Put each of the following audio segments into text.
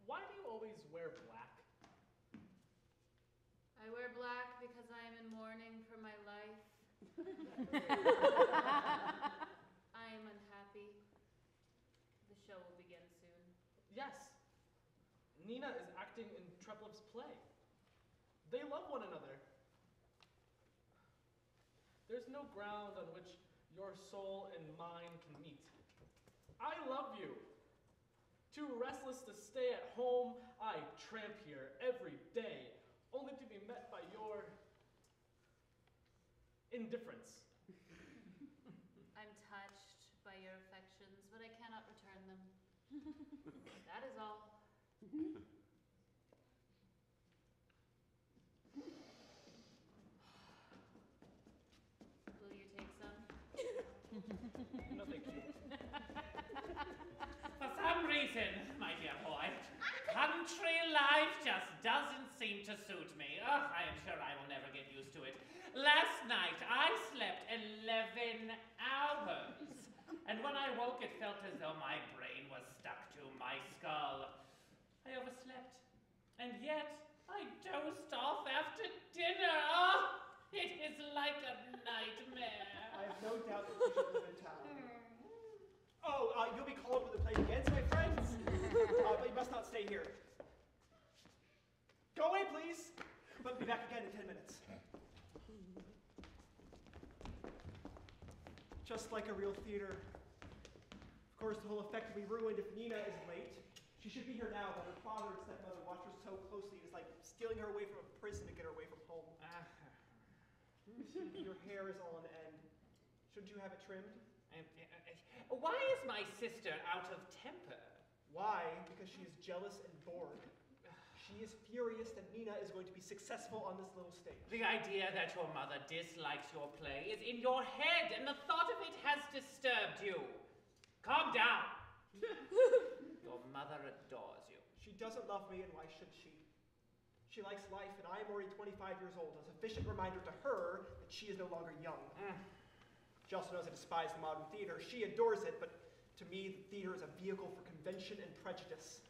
Why do you always wear black? I wear black because I am in mourning for my life. I am unhappy. The show will begin soon. Yes. Nina is acting in Treplov's play. They love one another. There's no ground on which your soul and mine can meet. I love you. Too restless to stay at home, I tramp here every day, only to be met by your indifference. I'm touched by your affections, but I cannot return them. That is all. Will you take some? No, thank you. For some reason, my dear boy, country life just doesn't seem to suit me. Ugh, I am sure I will never get used to it. Last night, I slept 11 hours. And when I woke, it felt as though my brain was stuck to my skull. I overslept. And yet, I dozed off after dinner. Oh, it is like a nightmare. I have no doubt that you should live in town. Oh, you'll be called when the play begins, my friends. But you must not stay here. Go away, please. But be back again in 10 minutes. Just like a real theater. Of course, the whole effect will be ruined if Nina is late. She should be here now, but her father and stepmother watch her so closely. It's like stealing her away from a prison to get her away from home. Your hair is all on end. Shouldn't you have it trimmed? Why is my sister out of temper? Why? Because she is jealous and bored. She is furious that Nina is going to be successful on this little stage. The idea that your mother dislikes your play is in your head, and the thought of it has disturbed you. Calm down. Your mother adores you. She doesn't love me, and why should she? She likes life, and I am already 25 years old, a sufficient reminder to her that she is no longer young. She also knows I despise the modern theater. She adores it, but to me, the theater is a vehicle for convention and prejudice.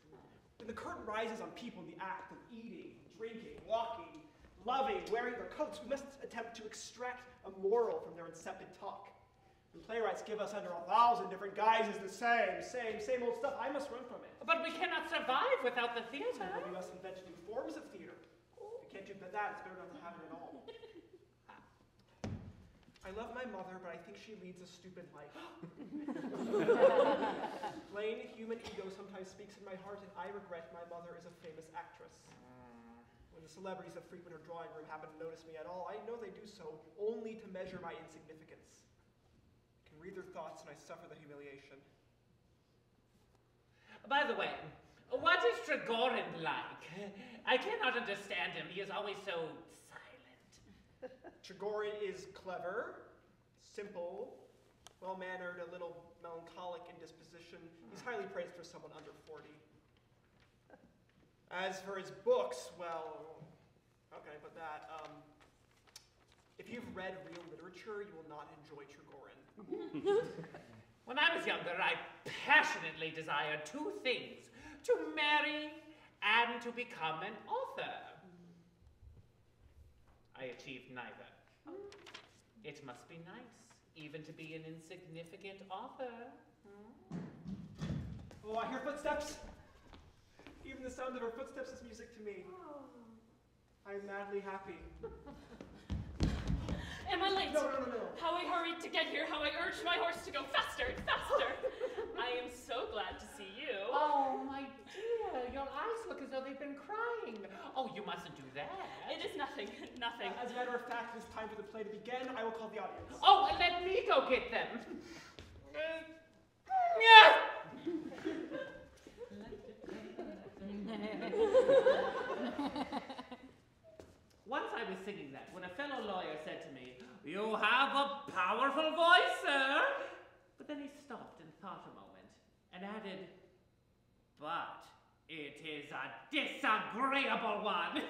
When the curtain rises on people in the act of eating, drinking, walking, loving, wearing their coats, we must attempt to extract a moral from their insipid talk. When playwrights give us under 1,000 different guises the same old stuff, I must run from it. But we cannot survive without the theater. Well, we must invent new forms of theater. If we can't do that, it's better not to have it at all. I love my mother, but I think she leads a stupid life. Plain human ego sometimes speaks in my heart, and I regret my mother is a famous actress. When the celebrities that frequent her drawing room happen to notice me at all, I know they do so only to measure my insignificance. I can read their thoughts, and I suffer the humiliation. By the way, what is Trigorin like? I cannot understand him. He is always so silent. Trigorin is clever, simple, well-mannered, a little melancholic, in disposition. He's highly praised for someone under 40. As for his books, well, how can I put that? If you've read real literature, you will not enjoy Trigorin. When I was younger, I passionately desired two things: to marry and to become an author. I achieved neither. It must be nice, even to be an insignificant author. Oh, I hear footsteps. Even the sound of her footsteps is music to me. I'm madly happy. Am I late? No. How I hurried to get here, how I urged my horse to go faster and faster. I am so glad to see you. Oh, my dear, your eyes look as though they've been crying. Oh, you mustn't do that. It is nothing, nothing. As a matter of fact, it is time for the play to begin. I will call the audience. Oh, and let me go get them. Once I was singing that when a fellow lawyer said to me, "You have a powerful voice, sir." But then he stopped and thought a moment and added, "But it is a disagreeable one."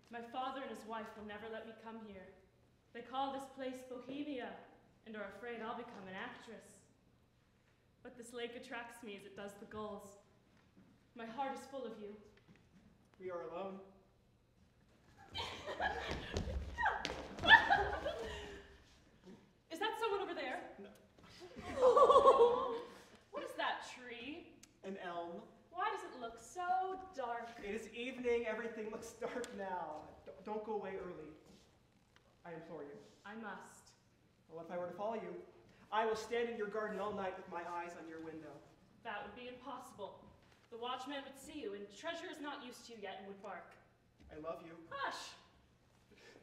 My father and his wife will never let me come here. They call this place Bohemia and are afraid I'll become an actress. But this lake attracts me as it does the gulls. My heart is full of you. We are alone. Is that someone over there? No. What is that tree? An elm. Why does it look so dark? It is evening. Everything looks dark now. Don't go away early. I implore you. I must. Well, if I were to follow you, I will stand in your garden all night with my eyes on your window. That would be impossible. The watchman would see you, and Treasure is not used to you yet and would bark. I love you. Hush!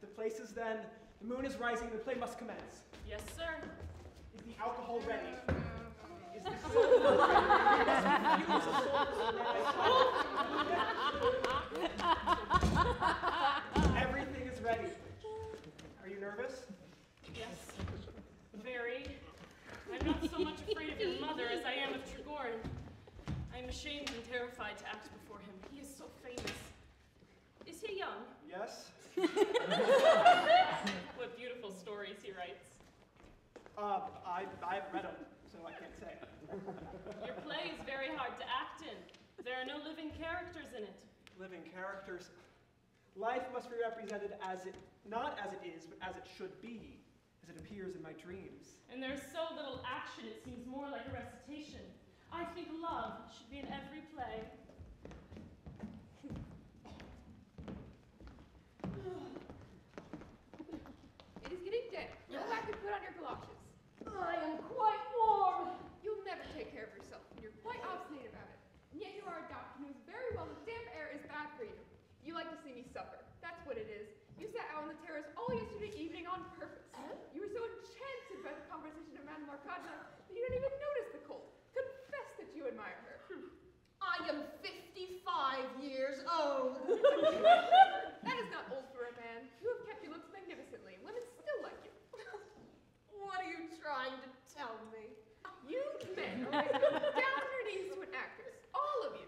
The place is then. The moon is rising. The play must commence. Yes, sir. Is the alcohol ready? Is the soul ready? Everything is ready. Are you nervous? Yes. Very. I'm not so much afraid of your mother as I am of Trigorin. I'm ashamed and terrified to act before him. He is so famous. Is he young? Yes. What beautiful stories he writes. I haven't read them, so I can't say. Your play is very hard to act in. There are no living characters in it. Living characters. Life must be represented as it, not as it is, but as it should be, as it appears in my dreams. And there's so little action, it seems more like a recitation. I think love should be in every play. It is getting damp. Go back and put on your galoshes. I am quite warm. You'll never take care of yourself, and you're quite obstinate about it. And yet you are a doctor who knows very well that damp air is bad for you. You like to see me suffer. That's what it is. You sat out on the terrace all yesterday evening on purpose. You were so enchanted by the conversation of Madame Arkadina that you didn't even notice the cold. Confess that you admire her. I am 55 years old. That is not old for a man. You have kept your looks magnificently. Women still like you. What are you trying to tell me? You men are ready to go down on your knees to an actress. All of you.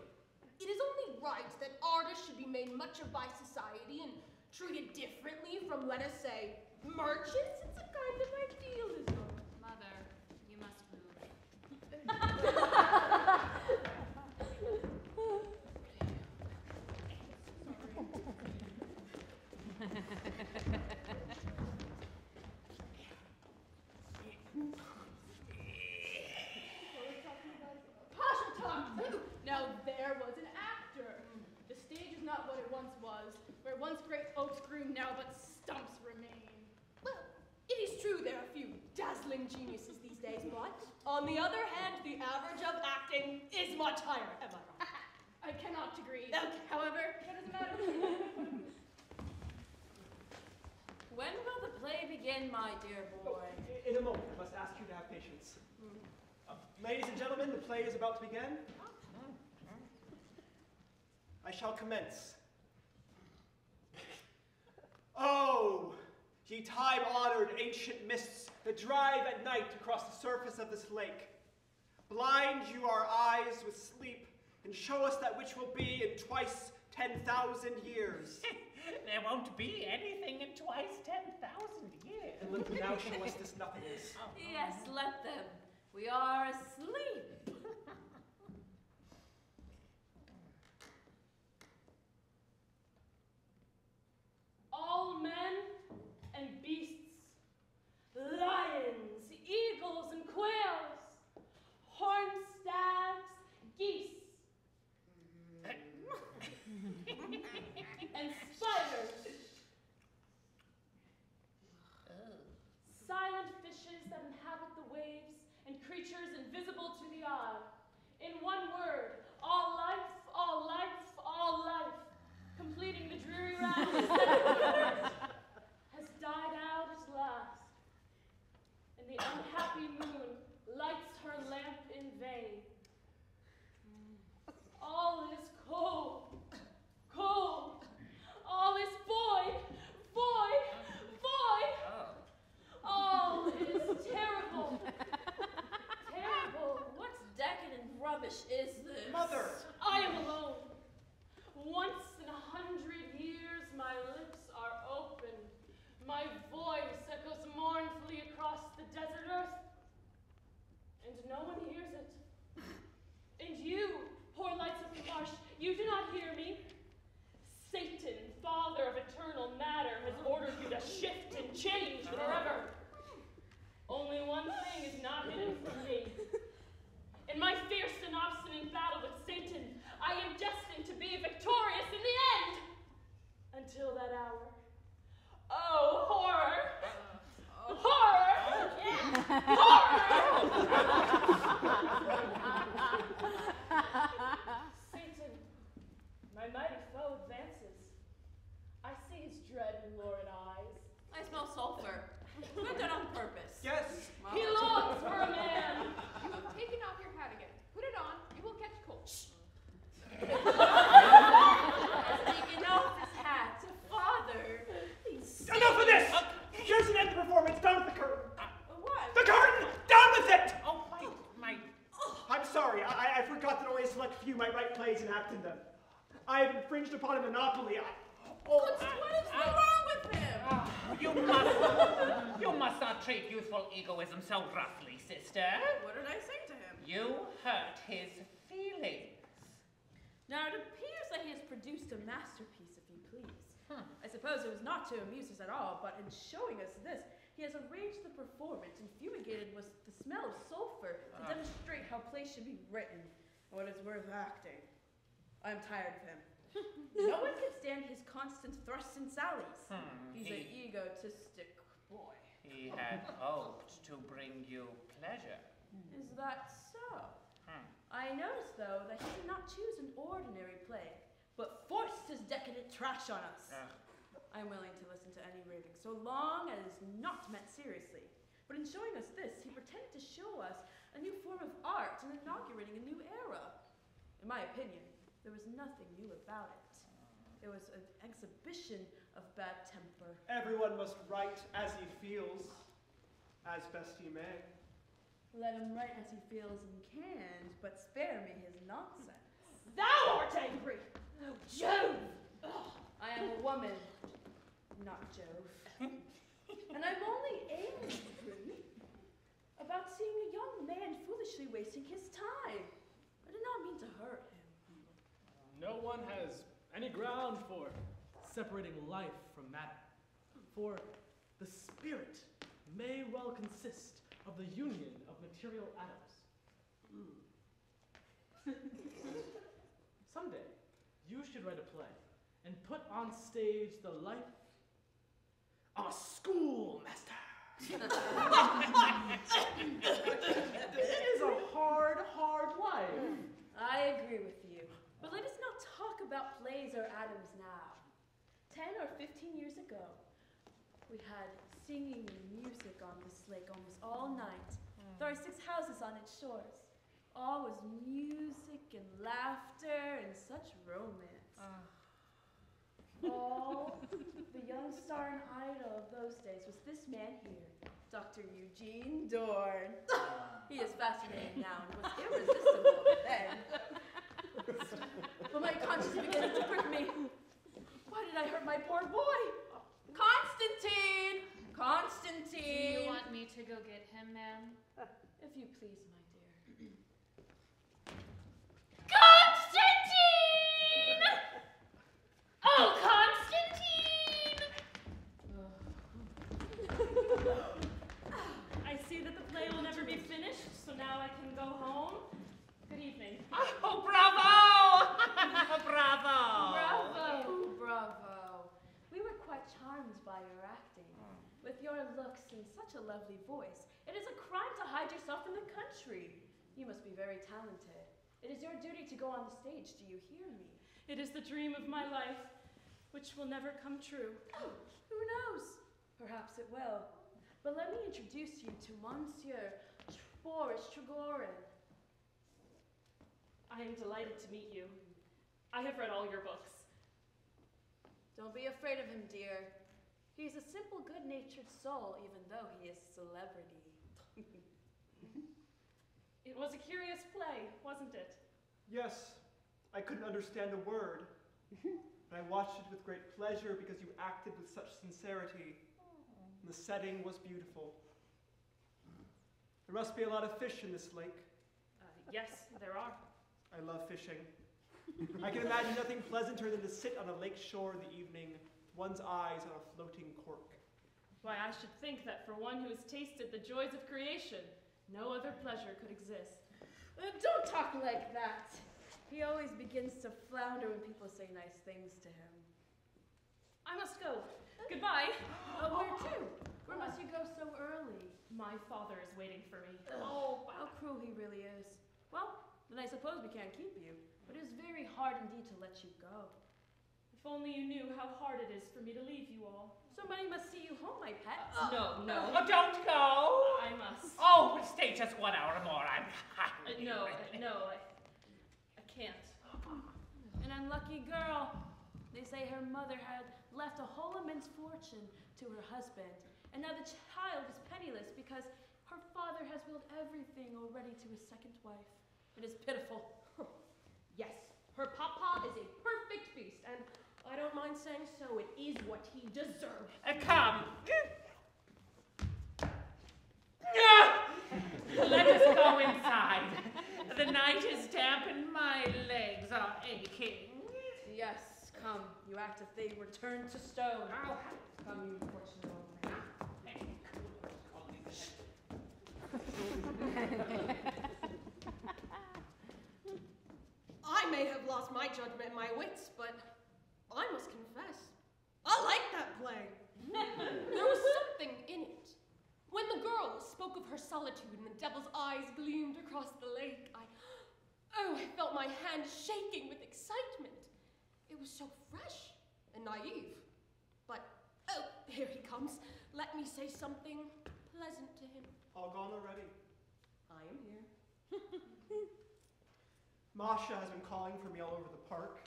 It is only right that artists should be made much of by society and treated differently from, let us say, merchants. It's a kind of idealism. Mother, you must move. Now there was an actor. The stage is not what it once was, where once great oaks grew now but stumps remain. Well, it is true there are a few dazzling geniuses these days, but on the other hand, the average of acting is much higher. Am I wrong? I cannot agree. Okay. However, that doesn't matter. When will the play begin, my dear boy? In a moment, I must ask you to have patience. Ladies and gentlemen, the play is about to begin. I shall commence. Oh, ye time-honored ancient mists that drive at night across the surface of this lake, blind you our eyes with sleep, and show us that which will be in twice 10,000 years. There won't be anything in twice 10,000 years. And let them now show us this nothingness. Yes, let them. We are asleep. All men and beasts, lions, eagles, and quails, horned stags, geese, and spiders, silent fishes that inhabit the waves, and creatures invisible to the eye. In one word, all life, all life, all life, completing the dreary round of has died out at last, and the unhappy moon lights her lamp in vain. All is cold, cold. All is void, void, void. All is terrible, terrible. What decadent rubbish is this? Mother! I am alone. Once in 100 years, my lips are open. My voice echoes mournfully across the desert earth, and no one hears it. And you, poor lights of the marsh, you do not hear me. Satan, father of eternal matter, has ordered you to shift and change forever. Only one thing is not hidden from me. In my fierce and obstinate battle with Satan, I am destined to be victorious in the end. Until that hour. Oh, horror! Horror! Horror! Satan, my mighty foe advances. I see his dread and lurid eyes. I smell sulfur. Put that on purpose. Yes! He longs for a man. You have taken off your hat again. Put it on. You will catch cold. Taking off his hat to father. Enough of this! Here's an end to the performance. Down with the curtain. What? The curtain! Down with it! Oh, my. I'm sorry. I forgot that only a select few might write plays and act in them. I have infringed upon a monopoly. What is wrong with him? You must not treat youthful egoism so roughly, sister. What did I say to him? You hurt his feelings. Now, it appears that he has produced a masterpiece, if you please. I suppose it was not to amuse us at all, but in showing us this, he has arranged the performance and fumigated with the smell of sulfur to demonstrate how plays should be written and what is worth acting. I'm tired of him. No one can stand his constant thrusts and sallies. He's an egotistic boy. He had hoped to bring you pleasure. Is that so? I noticed, though, that he did not choose an ordinary play, but forced his decadent trash on us. I'm willing to listen to any raving, so long as it is not meant seriously. But in showing us this, he pretended to show us a new form of art and inaugurating a new era. In my opinion, there was nothing new about it. It was an exhibition of bad temper. Everyone must write as he feels, as best he may. Let him write as he feels and can, but spare me his nonsense. Thou art angry! Jove! I am a woman, not Jove. And I'm only angry about seeing a young man foolishly wasting his time. I did not mean to hurt him. No one has any ground for separating life from matter. For the spirit may well consist of the union of material atoms. Someday, you should write a play and put on stage the life of a schoolmaster. It is a hard, hard life. I agree with you. But let us not talk about plays or atoms now. 10 or 15 years ago, we had singing and music on this lake almost all night. There are 6 houses on its shores. all was music and laughter and such romance. Oh, the young star and idol of those days was this man here, Dr. Eugene Dorn. He is fascinating now and was irresistible then. But my conscience begins to prick me. Why did I hurt my poor boy? Constantine! Do you want me to go get him, ma'am? If you please, my dear. Constantine! Oh, Constantine! I see that the play will never be finished, so now I can go home. Good evening. Oh, bravo! Bravo! Bravo! Bravo! We were quite charmed by your acting. With your looks and such a lovely voice, it is a crime to hide yourself in the country. You must be very talented. It is your duty to go on the stage, do you hear me? It is the dream of my life, which will never come true. Oh, who knows? Perhaps it will. But let me introduce you to Monsieur Boris Trigorin. I am delighted to meet you. I have read all your books. Don't be afraid of him, dear. He's a simple, good-natured soul, even though he is a celebrity. It was a curious play, wasn't it? Yes, I couldn't understand a word, but I watched it with great pleasure because you acted with such sincerity, and the setting was beautiful. There must be a lot of fish in this lake. Yes, there are. I love fishing. I can imagine nothing pleasanter than to sit on a lake shore in the evening, one's eyes on a floating cork. Why, I should think that for one who has tasted the joys of creation, no other pleasure could exist. Don't talk like that. He always begins to flounder when people say nice things to him. I must go. Goodbye. Where to? Where must you go so early? My father is waiting for me. Oh, how cruel he really is. Well, then I suppose we can't keep you, but it is very hard indeed to let you go. If only you knew how hard it is for me to leave you all. Somebody must see you home, my pet. No. Oh, don't go! I must. Oh, but stay just 1 hour more. I can't. An unlucky girl. They say her mother had left a whole immense fortune to her husband, and now the child is penniless because her father has willed everything already to his second wife. It is pitiful. Yes, her papa is a perfect beast, and I don't mind saying so, it is what he deserves. Come. Let us go inside. The night is damp and my legs are aching. Yes, come. You act if they were turned to stone. Come, you unfortunate old man. I may have lost my judgment and my wits, but I must confess, I like that play. There was something in it. When the girl spoke of her solitude and the devil's eyes gleamed across the lake, I felt my hands shaking with excitement. It was so fresh and naive. But, here he comes. Let me say something pleasant to him. All gone already. I am here. Masha has been calling for me all over the park.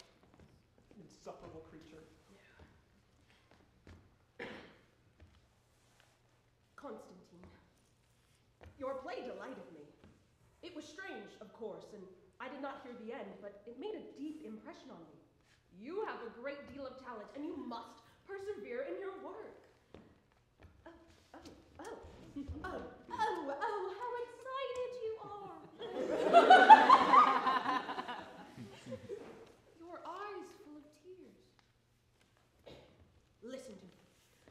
Insufferable creature. Constantine, your play delighted me. It was strange, of course, and I did not hear the end, but it made a deep impression on me. You have a great deal of talent, and you must persevere in your work. How excited you are! Your eyes full of tears. Listen to me.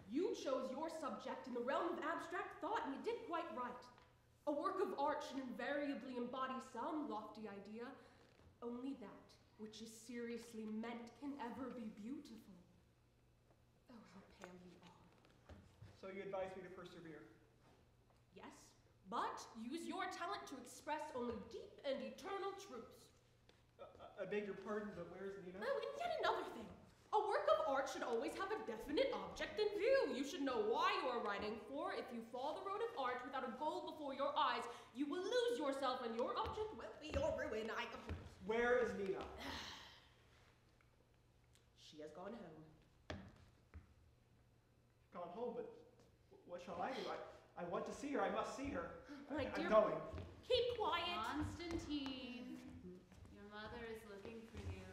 You chose your subject in the realm of abstract thought, and you did quite right. A work of art should invariably embody some lofty idea. Only that which is seriously meant can ever be beautiful. Oh, how pale you are. So you advise me to persevere? Yes, but use your talent to express only deep and eternal truths. I beg your pardon, but where's Nina? Oh, and yet another thing. A work of art art should always have a definite object in view. You should know why you are writing, for if you follow the road of art without a goal before your eyes, you will lose yourself and your object will be your ruin. Where is Nina? She has gone home. Gone home, but what shall I do? I want to see her. I must see her. My I'm dear, going. keep quiet. Constantine, your mother is looking for you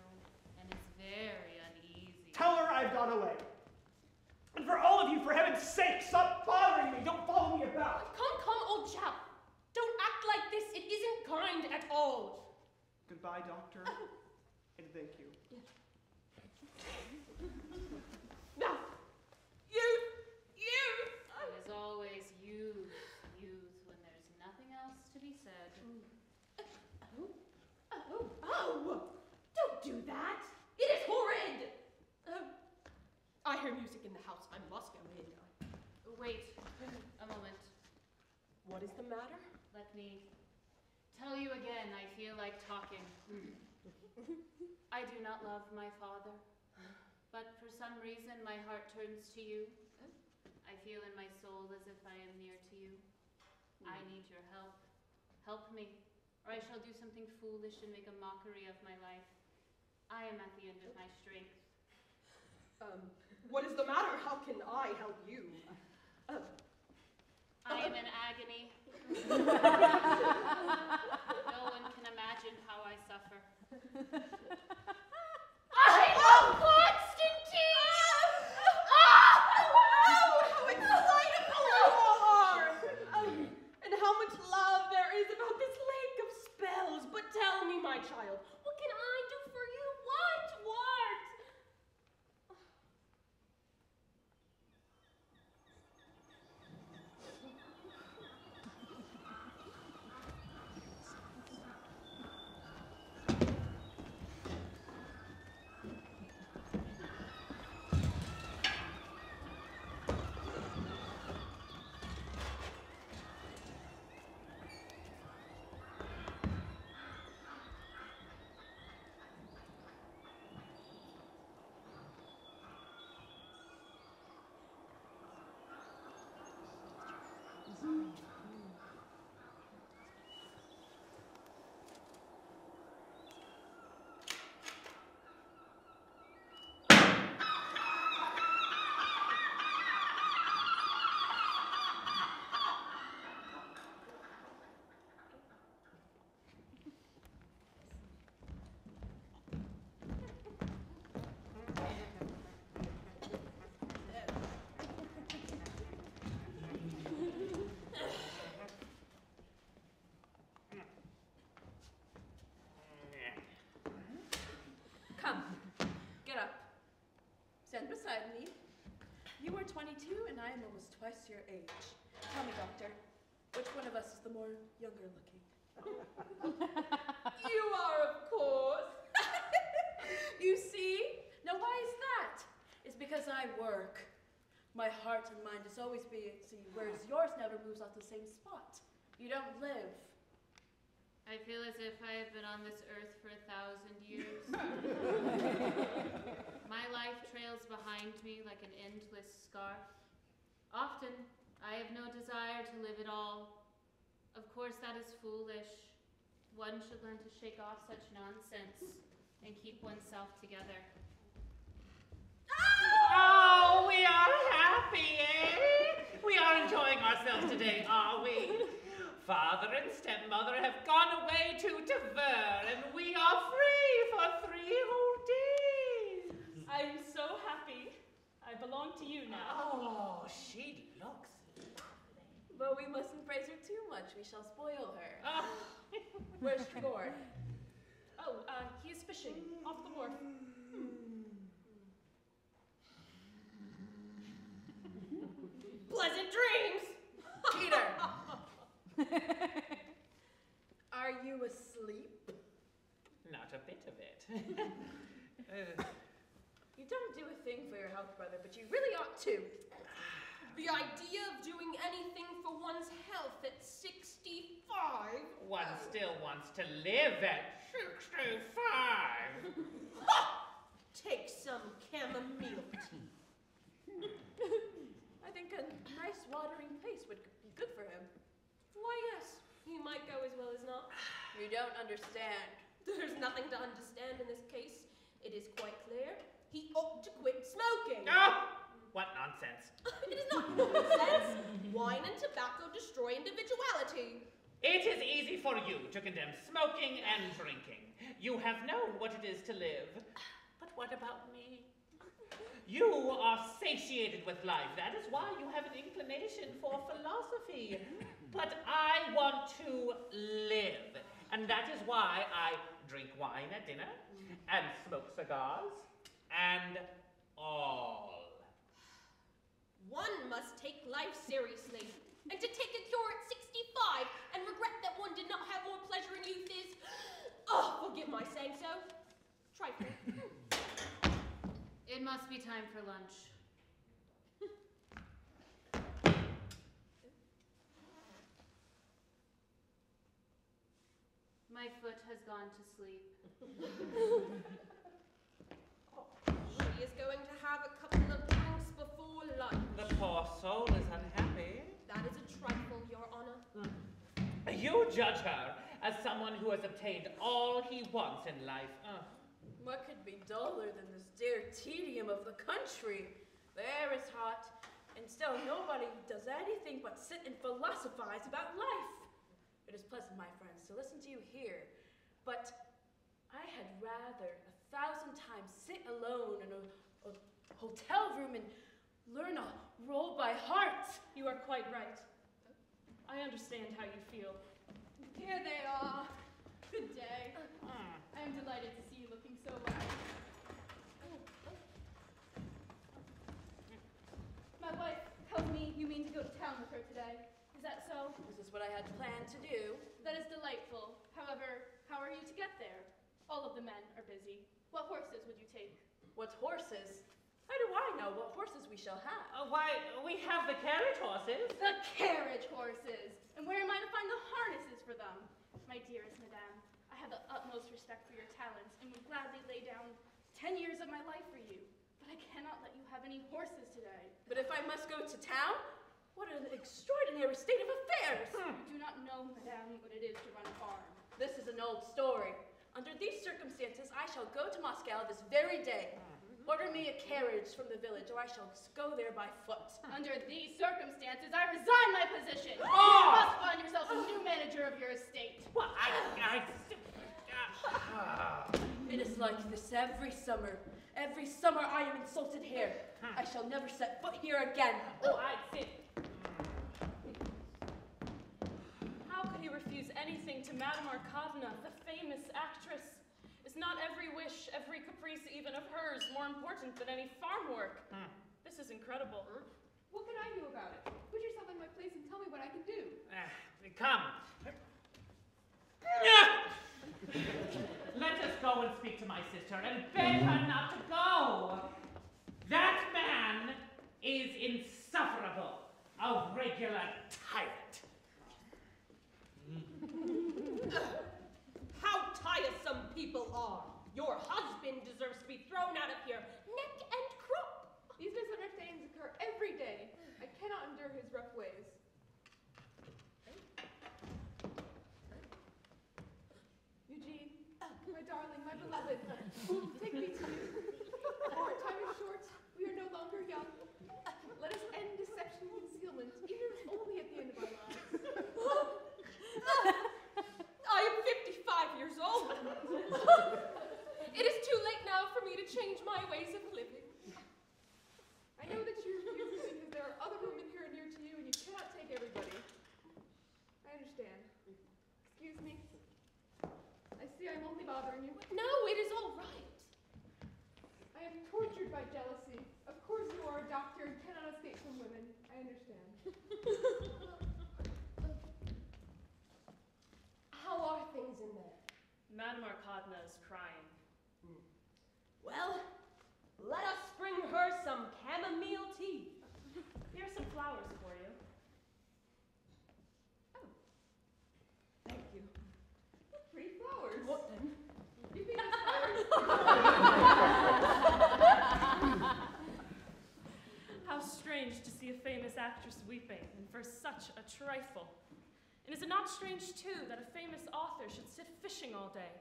and is very uneasy. Tell her I've gone away. And for all of you, for heaven's sake, stop bothering me. Don't follow me about. Come, old chap. Don't act like this. It isn't kind at all. Goodbye, doctor. And thank you. Now, you. It is always youth when there's nothing else to be said. Oh, don't do that. It is horrid. I hear music in the house. I must go in. Wait a moment. What is the matter? Let me tell you again, I feel like talking. I do not love my father, but for some reason my heart turns to you. I feel in my soul as if I am near to you. I need your help. Help me, or I shall do something foolish and make a mockery of my life. I am at the end of my strength. What is the matter? How can I help you? I am in agony. No one can imagine how I suffer. I love Constantine! How excitable you are! And how much love there is about this lake of spells. But tell me, my child, what can I do for you? What? Stand beside me. You are 22 and I am almost twice your age. Tell me, doctor, which one of us is the more younger looking? You are, of course. You see? Now why is that? It's because I work. My heart and mind is always busy, whereas yours never moves off the same spot. You don't live. I feel as if I have been on this earth for 1,000 years. My life trails behind me like an endless scarf. Often, I have no desire to live at all. Of course, that is foolish. One should learn to shake off such nonsense and keep oneself together. Oh, we are happy, eh? We are enjoying ourselves today, are we? Father and stepmother have gone away to Tver, and we are free for 3 whole days. I'm so happy. I belong to you now. Oh, she looks lovely. But we mustn't praise her too much. We shall spoil her. Oh. Where's Trigorin? Oh, he is fishing off the wharf. Pleasant dreams! Peter! Are you asleep? Not a bit of it. You don't do a thing for your health, brother, but you really ought to. The idea of doing anything for one's health at 65? One still wants to live at 65. Ha! Take some chamomile tea. You don't understand. There's nothing to understand in this case. It is quite clear. He ought to quit smoking. Oh! What nonsense. It is not nonsense. Wine and tobacco destroy individuality. It is easy for you to condemn smoking and drinking. You have known what it is to live. But what about me? You are satiated with life. That is why you have an inclination for philosophy. But I want to live. And that is why I drink wine at dinner and smoke cigars and all. One must take life seriously. And to take a cure at 65 and regret that one did not have more pleasure in youth is... Oh, forgive my saying so. Trifling. It must be time for lunch. My foot has gone to sleep. She is going to have a couple of drinks before lunch. The poor soul is unhappy. That is a trifle, Your Honor. You judge her as someone who has obtained all he wants in life. What could be duller than this dear tedium of the country? The air is hot, and still nobody does anything but sit and philosophize about life. It is pleasant, my friends, to listen to you here, but I had rather 1,000 times sit alone in a hotel room and learn a role by heart. You are quite right. I understand how you feel. Here they are. Good day. I am delighted to see you looking so well. My wife tells me you mean to go to town with her today. Is that so? This is what I had planned to do. That is delightful. However, how are you to get there? All of the men are busy. What horses would you take? What horses? How do I know what horses we shall have? Why, we have the carriage horses. The carriage horses! And where am I to find the harnesses for them? My dearest madame, I have the utmost respect for your talents and would gladly lay down 10 years of my life for you. But I cannot let you have any horses today. But if I must go to town? What an extraordinary state of affairs! You do not know, madame, what it is to run a farm. This is an old story. Under these circumstances, I shall go to Moscow this very day. Order me a carriage from the village, or I shall go there by foot. Under these circumstances, I resign my position. Oh! You must find yourself a new manager of your estate. Well, It is like this every summer. Every summer I am insulted here. I shall never set foot here again. Oh, I sit. How could he refuse anything to Madame Arkadina, the famous actress? Is not every wish, every caprice even of hers more important than any farm work? This is incredible. What can I do about it? Put yourself in my place and tell me what I can do. Come. Let us go and speak to my sister and beg her not to go. That man is insufferable, a regular tyrant. How tiresome people are. Your husband deserves to be thrown out of here, neck and crop. These misunderstandings occur every day. I cannot endure his rough ways. Eugene, my darling, my beloved, take me to you. Our time is short. We are no longer young. Let us end deception and concealment, even if it's only at the end of our lives. I am 55 years old. It is too late now for me to change my ways of living. I know that you refuse me because there are other women here near to you and you cannot take everybody. I understand. Excuse me. I see I'm only bothering you. No, it is all right. I am tortured by jealousy. Of course you are a doctor and cannot escape from women. I understand. How are things in there? Madame Arkadina is crying. Well, let us bring her some chamomile tea. Here's some flowers for you. Oh. Thank you. Pretty flowers. What then? You think it's flowers? How strange to see a famous actress weeping, and for such a trifle. And is it not strange, too, that a famous author should sit fishing all day?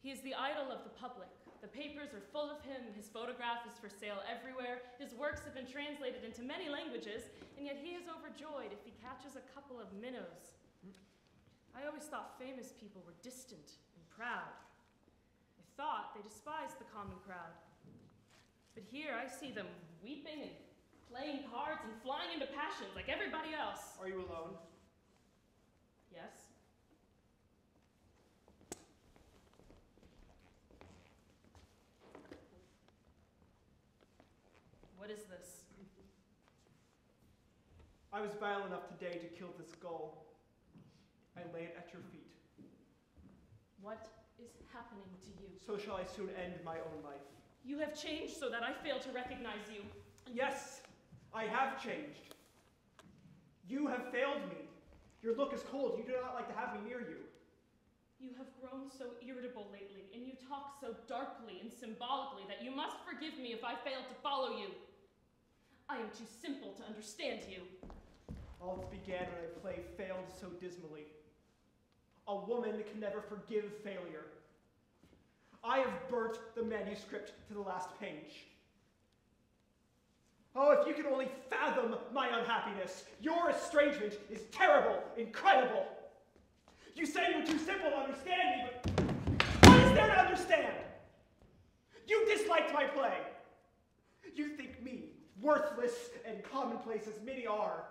He is the idol of the public. The papers are full of him. His photograph is for sale everywhere. His works have been translated into many languages, and yet he is overjoyed if he catches a couple of minnows. I always thought famous people were distant and proud. I thought they despised the common crowd. But here I see them weeping and playing cards and flying into passions like everybody else. Are you alone? Yes. What is this? I was vile enough today to kill this gull. I lay it at your feet. What is happening to you? So shall I soon end my own life. You have changed so that I fail to recognize you. Yes, I have changed. You have failed me. Your look is cold. You do not like to have me near you. You have grown so irritable lately, and you talk so darkly and symbolically that you must forgive me if I fail to follow you. I am too simple to understand you. All this began when a play failed so dismally. A woman can never forgive failure. I have burnt the manuscript to the last page. Oh, if you can only fathom my unhappiness. Your estrangement is terrible, incredible. You say you're too simple to understand me, but what is there to understand? You disliked my play. You think me worthless and commonplace as many are.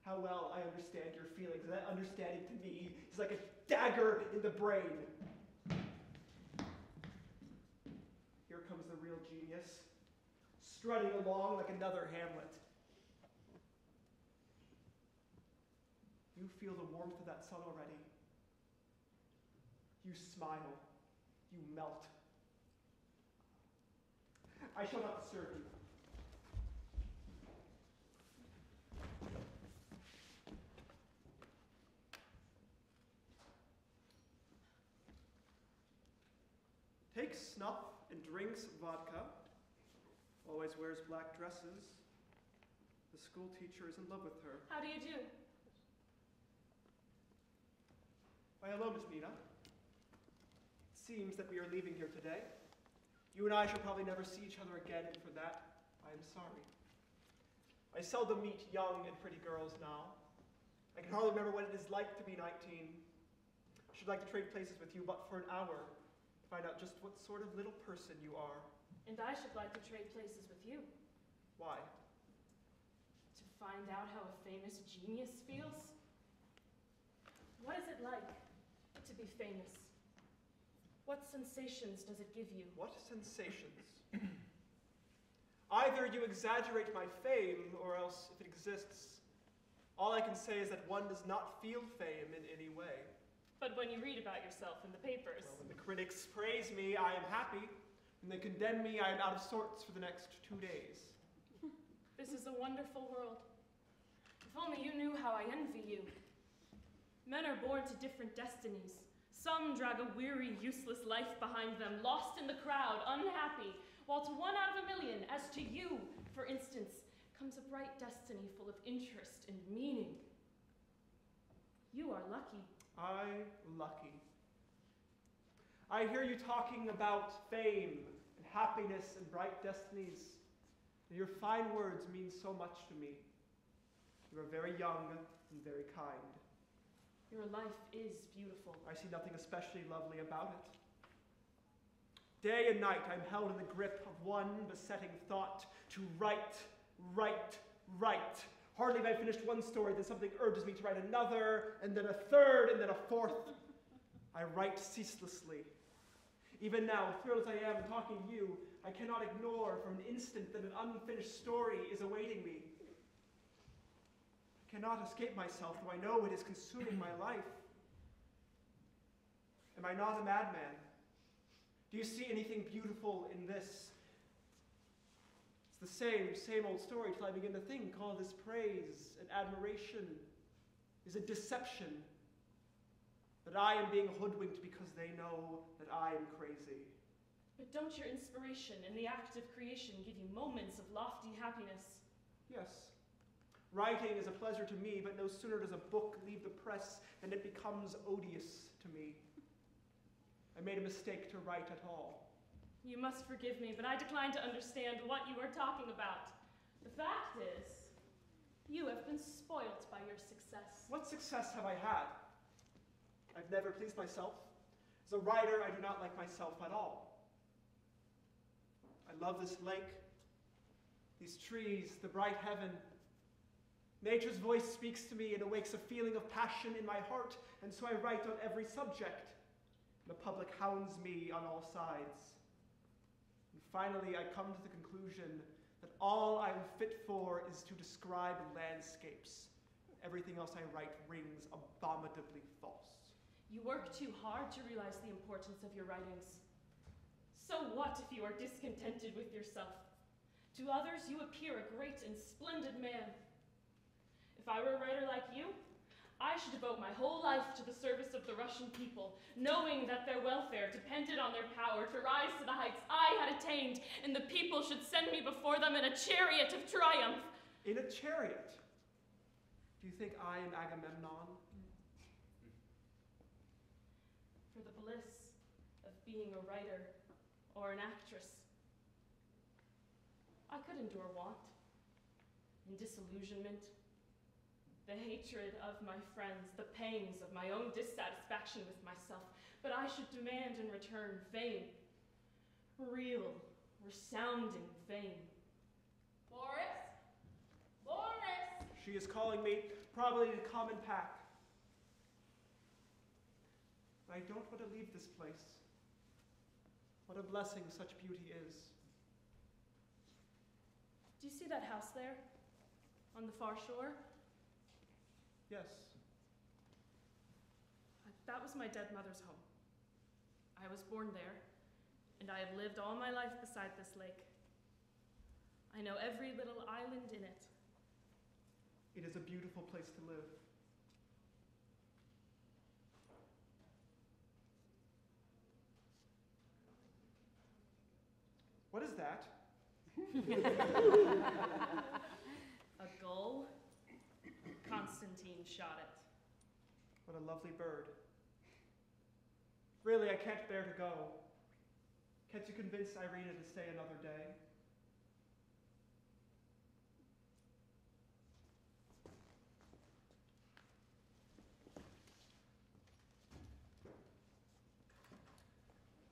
How well I understand your feelings, and that understanding to me is like a dagger in the brain. Here comes the real genius, strutting along like another Hamlet. You feel the warmth of that sun already. You smile. You melt. I shall not disturb you. Takes snuff and drinks vodka. Always wears black dresses. The school teacher is in love with her. How do you do? Why, hello, Miss Nina. It seems that we are leaving here today. You and I shall probably never see each other again, and for that, I am sorry. I seldom meet young and pretty girls now. I can hardly remember what it is like to be 19. I should like to trade places with you but for an hour to find out just what sort of little person you are. And I should like to trade places with you. Why? To find out how a famous genius feels. What is it like to be famous? What sensations does it give you? What sensations? Either you exaggerate my fame, or else, if it exists, all I can say is that one does not feel fame in any way. But when you read about yourself in the papers... Well, when the critics praise me, I am happy. When they condemn me, I am out of sorts for the next 2 days. This is a wonderful world. If only you knew how I envy you. Men are born to different destinies. Some drag a weary, useless life behind them, lost in the crowd, unhappy, while to 1 out of 1,000,000, as to you, for instance, comes a bright destiny full of interest and meaning. You are lucky. Lucky. I hear you talking about fame and happiness and bright destinies. And your fine words mean so much to me. You are very young and very kind. Your life is beautiful. I see nothing especially lovely about it. Day and night I'm held in the grip of one besetting thought to write. Hardly have I finished one story, then something urges me to write another, and then a third, and then a fourth. I write ceaselessly. Even now, thrilled as I am talking to you, I cannot ignore for an instant that an unfinished story is awaiting me. I cannot escape myself, though I know it is consuming my life. Am I not a madman? Do you see anything beautiful in this? It's the same old story till I begin to think all this praise and admiration is a deception. That I am being hoodwinked because they know that I am crazy. But don't your inspiration and the act of creation give you moments of lofty happiness? Yes. Writing is a pleasure to me, but no sooner does a book leave the press than it becomes odious to me. I made a mistake to write at all. You must forgive me, but I decline to understand what you are talking about. The fact is, you have been spoilt by your success. What success have I had? I've never pleased myself. As a writer, I do not like myself at all. I love this lake, these trees, the bright heaven. Nature's voice speaks to me and awakes a feeling of passion in my heart, and so I write on every subject. The public hounds me on all sides. And finally, I come to the conclusion that all I am fit for is to describe landscapes. Everything else I write rings abominably false. You work too hard to realize the importance of your writings. So what if you are discontented with yourself? To others, you appear a great and splendid man. If I were a writer like you, I should devote my whole life to the service of the Russian people, knowing that their welfare depended on their power to rise to the heights I had attained, and the people should send me before them in a chariot of triumph. In a chariot? Do you think I am Agamemnon? For the bliss of being a writer or an actress, I could endure want and disillusionment, the hatred of my friends, the pangs of my own dissatisfaction with myself, but I should demand in return fame, real, resounding fame. Boris? Boris! She is calling me, probably to come and pack. But I don't want to leave this place. What a blessing such beauty is. Do you see that house there, on the far shore? Yes. That was my dead mother's home. I was born there, and I have lived all my life beside this lake. I know every little island in it. It is a beautiful place to live. What is that? A gull? Constantine shot it. What a lovely bird. Really, I can't bear to go. Can't you convince Irina to stay another day?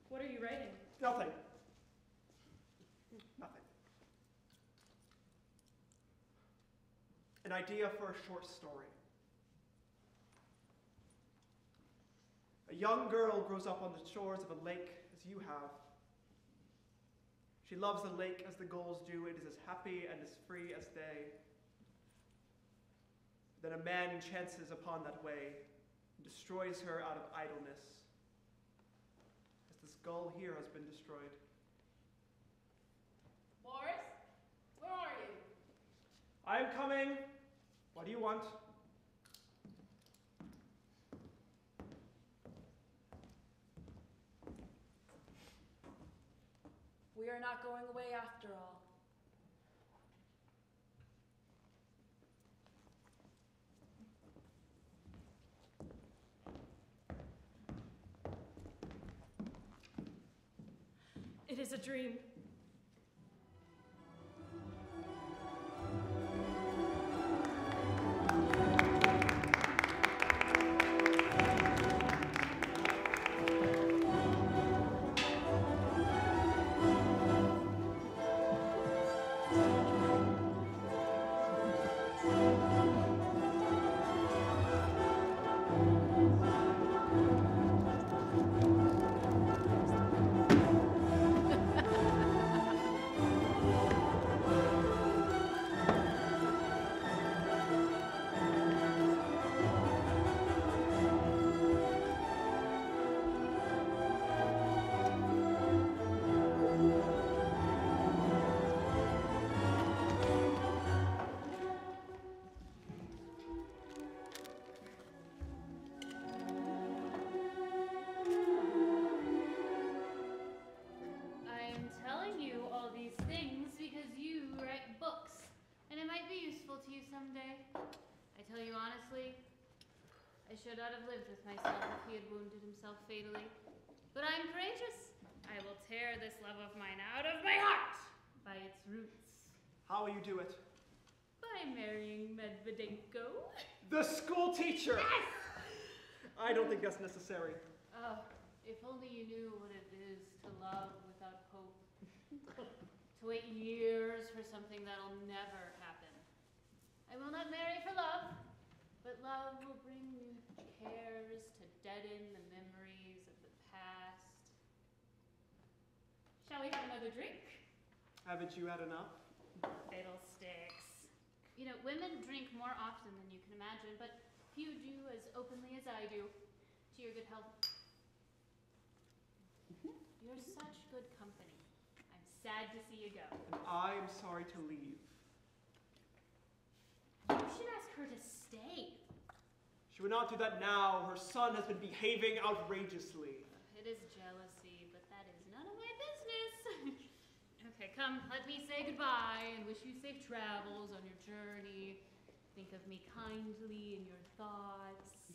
What are you writing? Nothing. Nothing. An idea for a short story. A young girl grows up on the shores of a lake as you have. She loves the lake as the gulls do. It is as happy and as free as they. Then a man chances upon that way and destroys her out of idleness, as this gull here has been destroyed. Boris? Where are you? I am coming. What do you want? We are not going away after all. It is a dream. be useful to you someday. I tell you honestly, I should not have lived with myself if he had wounded himself fatally. But I'm courageous. I will tear this love of mine out of my heart by its roots. How will you do it? By marrying Medvedenko. The school teacher! Yes! I don't think that's necessary. Oh, if only you knew what it is to love without hope. To wait years for something that'll never happen. I will not marry for love, but love will bring new cares to deaden the memories of the past. Shall we have another drink? Haven't you had enough? Fiddlesticks. You know, women drink more often than you can imagine, but few do as openly as I do. To your good health. You're such good company. I'm sad to see you go. And I'm sorry to leave. You should ask her to stay. She would not do that now. Her son has been behaving outrageously. It is jealousy, but that is none of my business. Okay, come, let me say goodbye and wish you safe travels on your journey. Think of me kindly in your thoughts.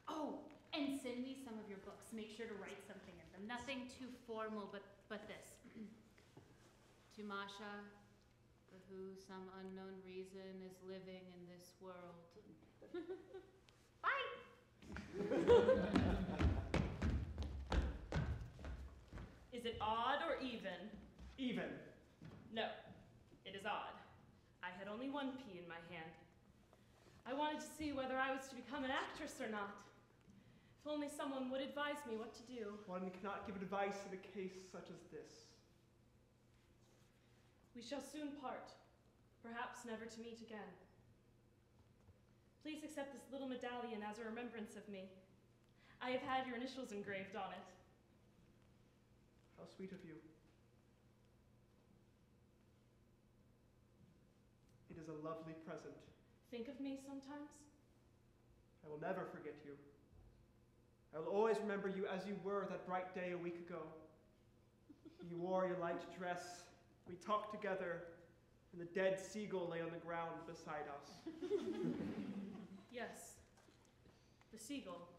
Oh, and send me some of your books. Make sure to write something in them. Nothing too formal, but this. To Masha, for who some unknown reason is living in this world. Bye! Is it odd or even? Even. No, it is odd. I had only one pea in my hand. I wanted to see whether I was to become an actress or not. If only someone would advise me what to do. One cannot give advice in a case such as this. We shall soon part, perhaps never to meet again. Please accept this little medallion as a remembrance of me. I have had your initials engraved on it. How sweet of you. It is a lovely present. Think of me sometimes? I will never forget you. I will always remember you as you were that bright day a week ago. You wore your light dress. We talked together, and the dead seagull lay on the ground beside us. Yes, the seagull.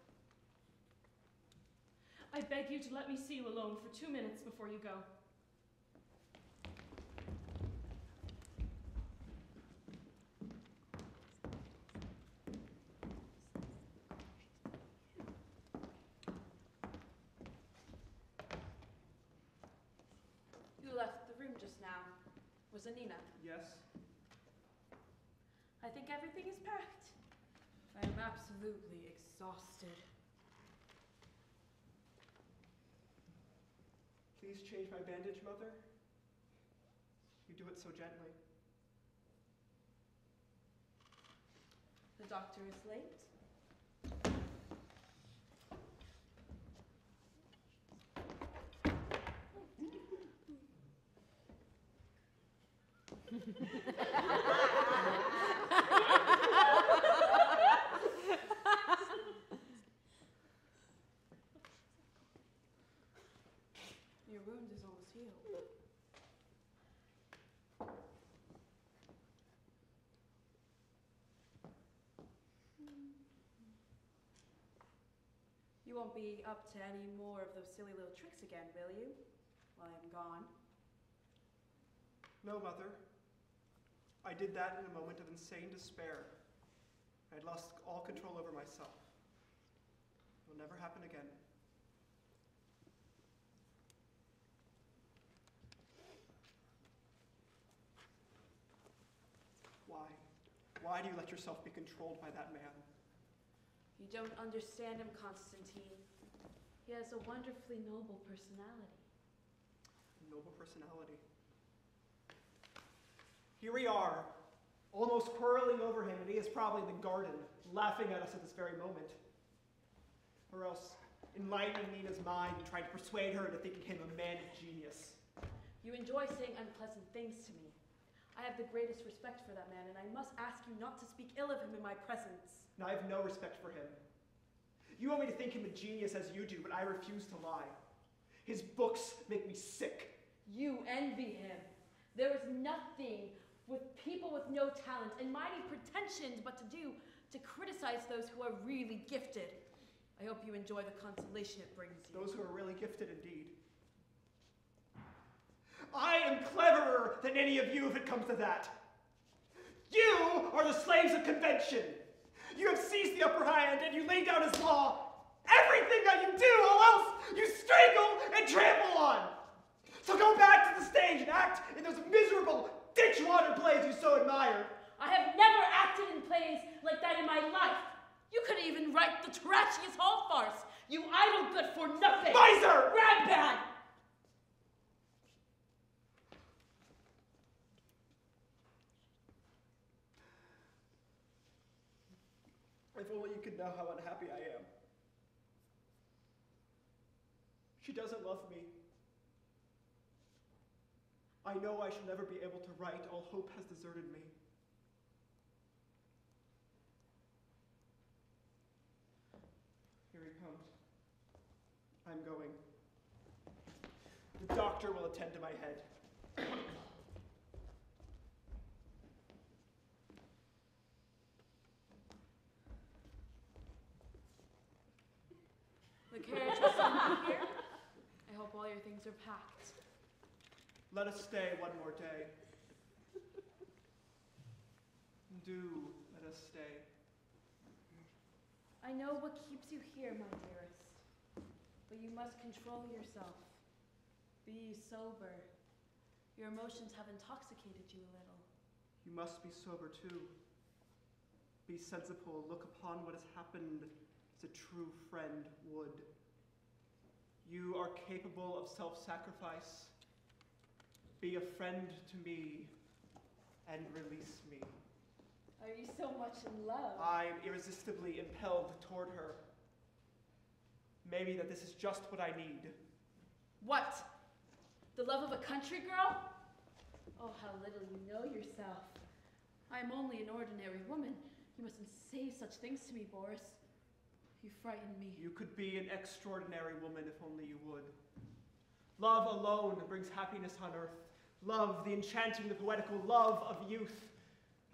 I beg you to let me see you alone for 2 minutes before you go. You left the room just now. Was it Nina? Yes? I think everything is packed. I am absolutely exhausted. Please change my bandage, Mother. You do it so gently. The doctor is late. Your wound is almost healed. You won't be up to any more of those silly little tricks again, will you? While I'm gone. No, Mother. I did that in a moment of insane despair. I had lost all control over myself. It will never happen again. Why? Why do you let yourself be controlled by that man? You don't understand him, Constantine. He has a wonderfully noble personality. Noble personality. Here we are, almost quarreling over him, and he is probably in the garden, laughing at us at this very moment. Or else enlightening Nina's mind and trying to persuade her into thinking him a man of genius. You enjoy saying unpleasant things to me. I have the greatest respect for that man, and I must ask you not to speak ill of him in my presence. And I have no respect for him. You want me to think him a genius as you do, but I refuse to lie. His books make me sick. You envy him. There is nothing with people with no talent and mighty pretensions but to do to criticize those who are really gifted. I hope you enjoy the consolation it brings you. Those who are really gifted indeed. I am cleverer than any of you if it comes to that. You are the slaves of convention. You have seized the upper hand and you lay down as law everything that you do, all else you strangle and trample on. So go back to the stage and act in those miserable ditchwater plays you so admire. I have never acted in plays like that in my life. You couldn't even write the trashiest hall farce. You idle good for nothing. Miser! Ragbag! If only you could know how unhappy I am. She doesn't love me. I know I shall never be able to write. All hope has deserted me. Here he comes. I'm going. The doctor will attend to my head. The carriage will soon be here. I hope all your things are packed. Let us stay one more day. Do let us stay. I know what keeps you here, my dearest, but you must control yourself. Be sober. Your emotions have intoxicated you a little. You must be sober too. Be sensible. Look upon what has happened as a true friend would. You are capable of self-sacrifice. Be a friend to me and release me. Are you so much in love? I am irresistibly impelled toward her. Maybe that this is just what I need. What? The love of a country girl? Oh, how little you know yourself. I am only an ordinary woman. You mustn't say such things to me, Boris. You frighten me. You could be an extraordinary woman if only you would. Love alone brings happiness on earth. Love, the enchanting, the poetical love of youth.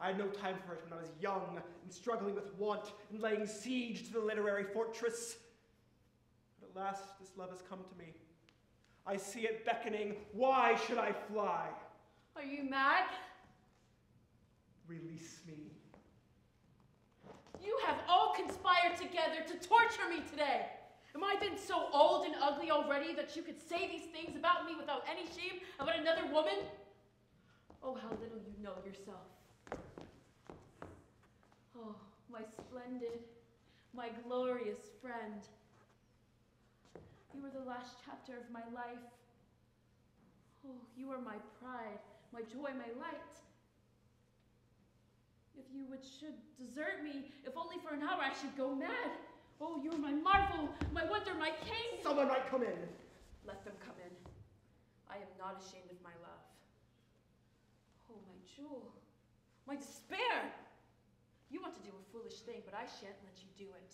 I had no time for it when I was young and struggling with want and laying siege to the literary fortress. But at last, this love has come to me. I see it beckoning. Why should I fly? Are you mad? Release me. You have all conspired together to torture me today. Am I been so old and ugly already that you could say these things about me without any shame about another woman? Oh, how little you know yourself. Oh, my splendid, my glorious friend. You were the last chapter of my life. Oh, you are my pride, my joy, my light. If you should desert me, if only for an hour, I should go mad. Oh, you're my marvel, my wonder, my king. Someone might come in. Let them come in. I am not ashamed of my love. Oh, my jewel, my despair. You want to do a foolish thing, but I shan't let you do it.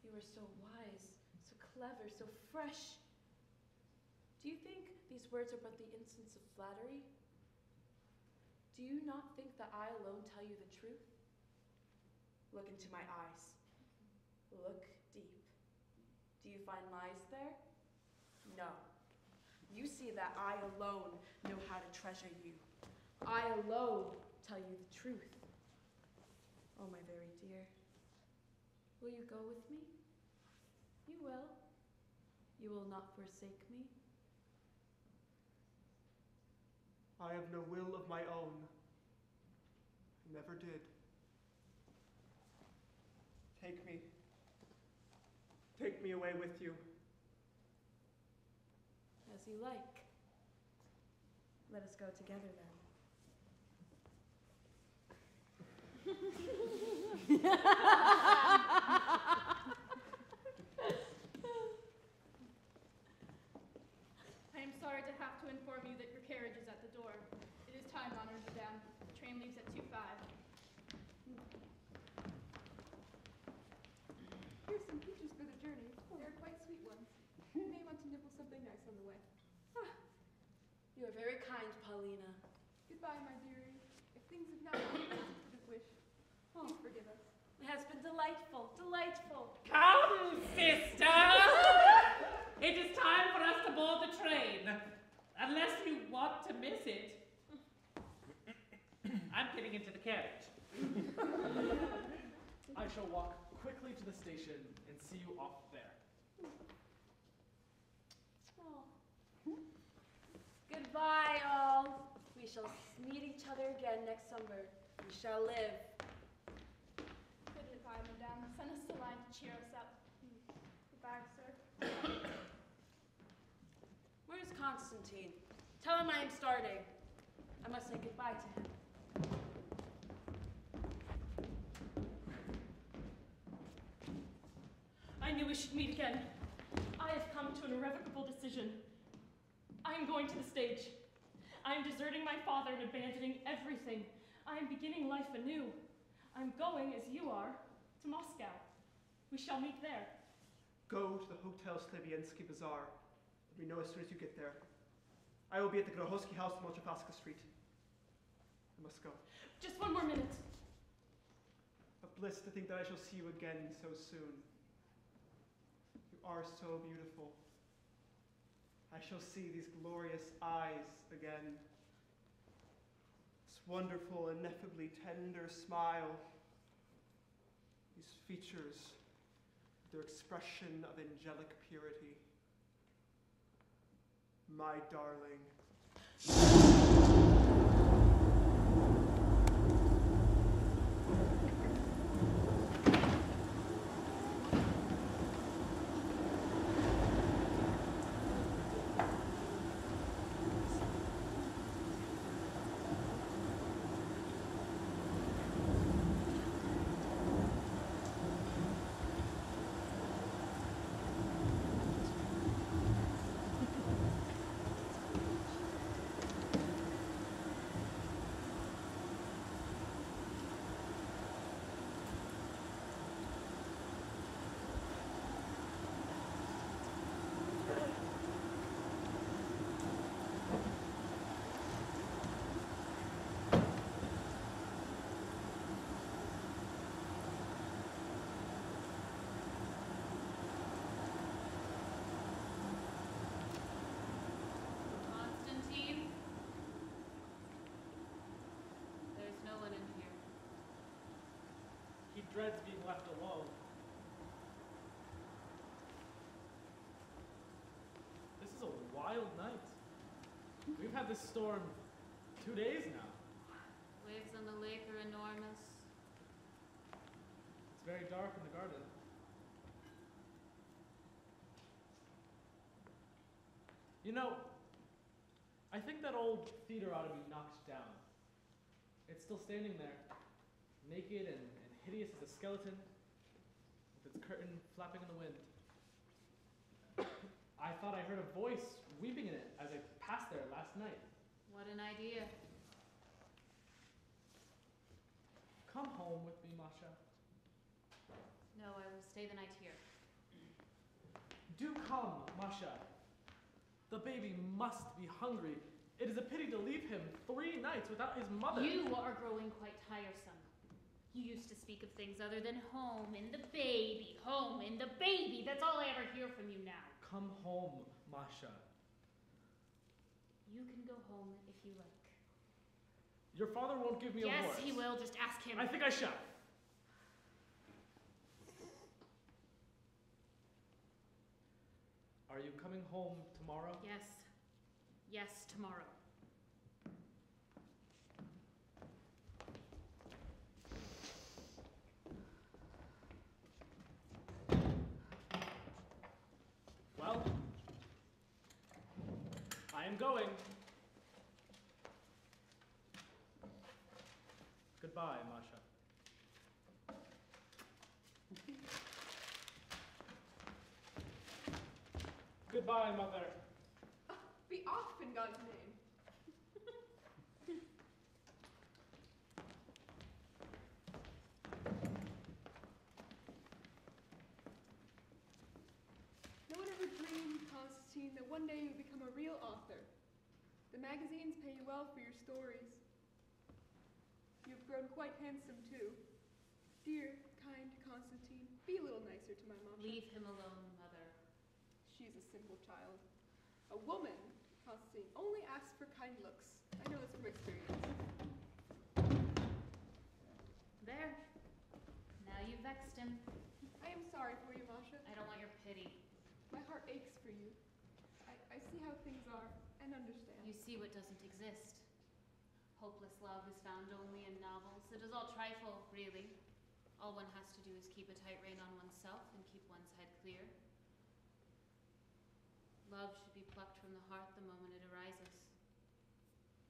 You are so wise, so clever, so fresh. Do you think these words are but the instance of flattery? Do you not think that I alone tell you the truth? Look into my eyes. Look deep. Do you find lies there? No. You see that I alone know how to treasure you. I alone tell you the truth. Oh, my very dear. Will you go with me? You will. You will not forsake me. I have no will of my own. I never did. Take me. Take me away with you. As you like. Let us go together then. I am sorry to have to inform you that your carriage is at the door. It is time, honored madame. The train leaves at 2:05. Here's some peaches for the journey. They're quite sweet ones. You may want to nibble something nice on the way. You You are very kind, Paulina. Goodbye, my dearie. If things have not gone as you could have wished, please forgive us. It has been delightful, delightful. Come, sister! It is time for us to board the train. Unless you want to miss it. I'm getting into the carriage. I shall walk quickly to the station and see you off there. Oh. Goodbye, all. We shall meet each other again next summer. We shall live. Goodbye, madame. Send us a line to cheer us up. Goodbye, sir. Where's Constantine? Tell him I am starting. I must say goodbye to him. I knew we should meet again. I have come to an irrevocable decision. I am going to the stage. I am deserting my father and abandoning everything. I am beginning life anew. I am going, as you are, to Moscow. We shall meet there. Go to the Hotel Slavyansky Bazaar. Let me know as soon as you get there. I will be at the Grohosky house on Molchafaska Street. I must go. Just one more minute. A bliss to think that I shall see you again so soon. You are so beautiful. I shall see these glorious eyes again. This wonderful, ineffably tender smile. These features, their expression of angelic purity. My darling. Dreads being left alone. This is a wild night. We've had this storm 2 days now. Waves on the lake are enormous. It's very dark in the garden. You know, I think that old theater ought to be knocked down. It's still standing there, naked and hideous as a skeleton, with its curtain flapping in the wind. I thought I heard a voice weeping in it as I passed there last night. What an idea. Come home with me, Masha. No, I will stay the night here. Do come, Masha. The baby must be hungry. It is a pity to leave him 3 nights without his mother. You are growing quite tiresome. You used to speak of things other than home and the baby, home and the baby. That's all I ever hear from you now. Come home, Masha. You can go home if you like. Your father won't give me a horse. Yes, he will. Just ask him. I think I shall. Are you coming home tomorrow? Yes. Yes, tomorrow. Well, I am going. Goodbye, Masha. Goodbye, Mother. Be off in God's name. No one ever dreamed, Constantine, that one day you would become a real author. The magazines pay you well for your stories. You've grown quite handsome, too. Dear, kind Constantine, be a little nicer to my Masha. Leave him alone, Mother. She's a simple child. A woman, Constantine, only asks for kind looks. I know this from experience. There. Now you've vexed him. I am sorry for you, Masha. I don't want your pity. My heart aches for you. I see how things are and understand. You see what doesn't exist. Hopeless love is found only in novels. It is all trifle, really. All one has to do is keep a tight rein on oneself and keep one's head clear. Love should be plucked from the heart the moment it arises.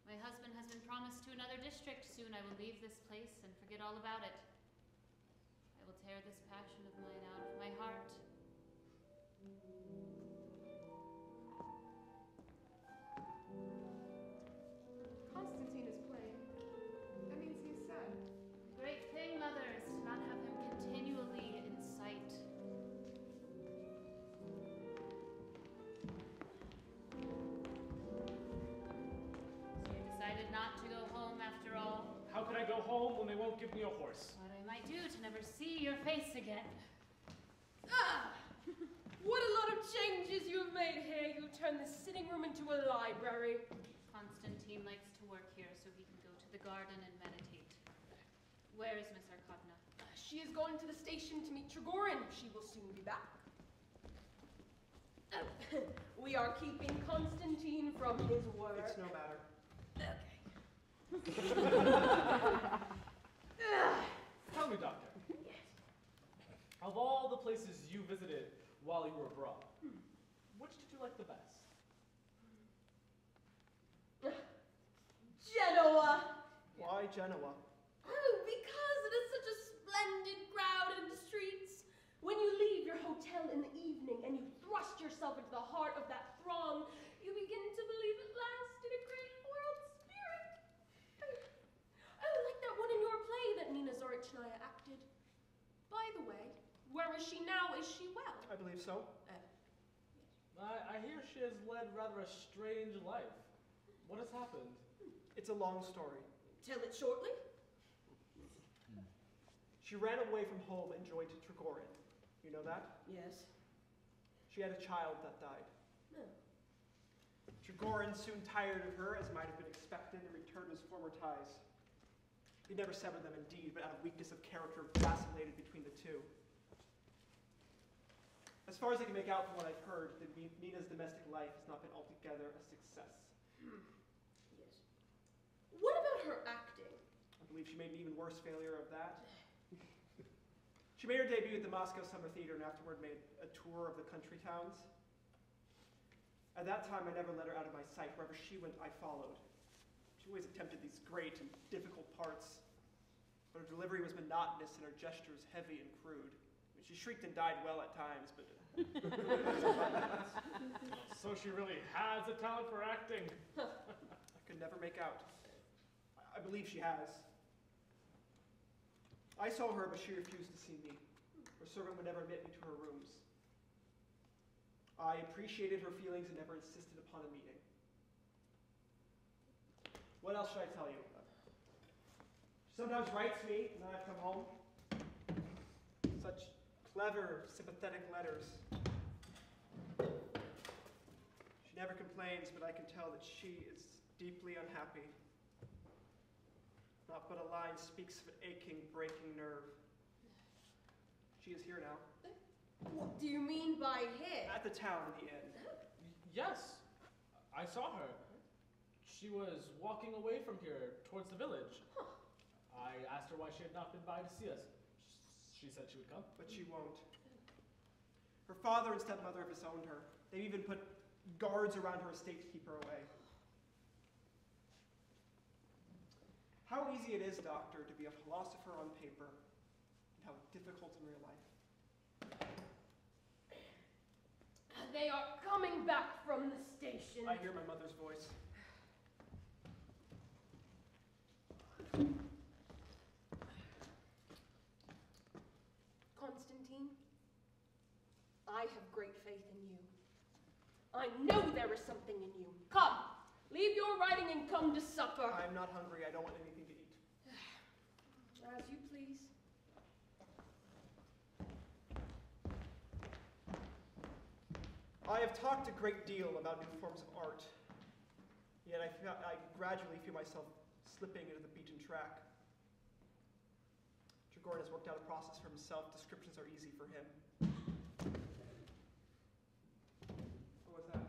My husband has been promised to another district. Soon I will leave this place and forget all about it. I will tear this passion of mine out of my heart. Constantine is playing. That means he's sad. The great thing, Mother, is to not have him continually in sight. So you decided not to go home after all? How could I go home when they won't give me a horse? What I might do to never see your face again. Ah! What a lot of changes you have made here. You turned the sitting room into a library. Constantine likes to work here so he can go to the garden and meditate. Where is Miss Arkadina? She is going to the station to meet Trigorin. She will soon be back. We are keeping Constantine from his work. It's no matter. Okay. Tell me, Doctor. Of all the places you visited while you were abroad, which did you like the best? Genoa. Why Genoa? Oh, because it is such a splendid crowded streets. When you leave your hotel in the evening and you thrust yourself into the heart of that throng, you begin to believe at last in a great world spirit. Oh, like that one in your play that Nina Zorichnaya acted. By the way, where is she now? Is she well? I believe so. I hear she has led rather a strange life. What has happened? It's a long story. Tell it shortly. She ran away from home and joined Trigorin. You know that? Yes. She had a child that died. No. Trigorin soon tired of her, as might have been expected, and returned to his former ties. He never severed them indeed, but out of weakness of character vacillated between the two. As far as I can make out from what I've heard, Nina's domestic life has not been altogether a success. Yes. What about her acting? I believe she made an even worse failure of that. She made her debut at the Moscow Summer Theater and afterward made a tour of the country towns. At that time, I never let her out of my sight. Wherever she went, I followed. She always attempted these great and difficult parts, but her delivery was monotonous and her gestures heavy and crude. She shrieked and died well at times, but... So she really has a talent for acting. I could never make out. I believe she has. I saw her, but she refused to see me. Her servant would never admit me to her rooms. I appreciated her feelings and never insisted upon a meeting. What else should I tell you? She sometimes writes me when I've come home. Such clever, sympathetic letters. She never complains, but I can tell that she is deeply unhappy. Not but a line speaks of an aching, breaking nerve. She is here now. What do you mean by here? At the town in the inn. Yes, I saw her. She was walking away from here towards the village. Huh. I asked her why she had not been by to see us. She said she would come. But she won't. Her father and stepmother have disowned her. They've even put guards around her estate to keep her away. How easy it is, Doctor, to be a philosopher on paper, and how difficult in real life. They are coming back from the station. I hear my mother's voice. Constantine, I have great faith in you. I know there is something in you. Come, Leave your writing and come to supper. I'm not hungry. I don't want anything to eat. As you please. I have talked a great deal about new forms of art, yet I gradually feel myself slipping into the beaten track. Trigorin has worked out a process for himself. Descriptions are easy for him. What was that?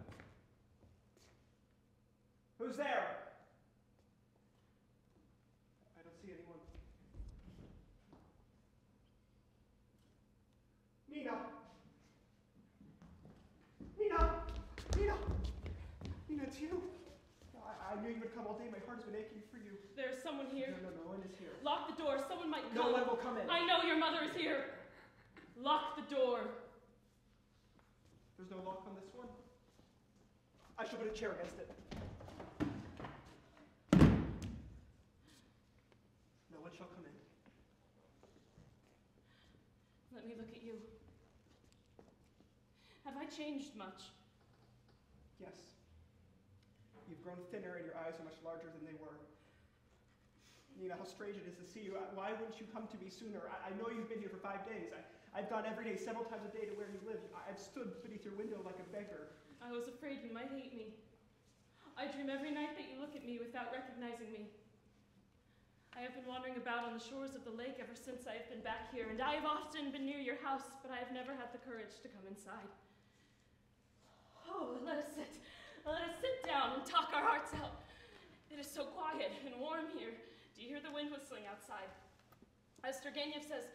Who's there? I don't see anyone. Nina! Nina, it's you. I knew you would come all day. My heart has been aching for you. There's someone here. No one is here. Lock the door. Someone might come. No one will come in. I know your mother is here. Lock the door. There's no lock on this one. I shall put a chair against it. No one shall come in. Let me look at you. Have I changed much? Yes. You've grown thinner and your eyes are much larger than they were. Nina, how strange it is to see you. Why wouldn't you come to me sooner? I know you've been here for 5 days. I've gone every day, several times a day to where you live. I've stood beneath your window like a beggar. I was afraid you might hate me. I dream every night that you look at me without recognizing me. I have been wandering about on the shores of the lake ever since I have been back here, and I have often been near your house, but I have never had the courage to come inside. Oh, let us sit. Let us sit down and talk our hearts out. It is so quiet and warm here. Do you hear the wind whistling outside? As Turgenev says,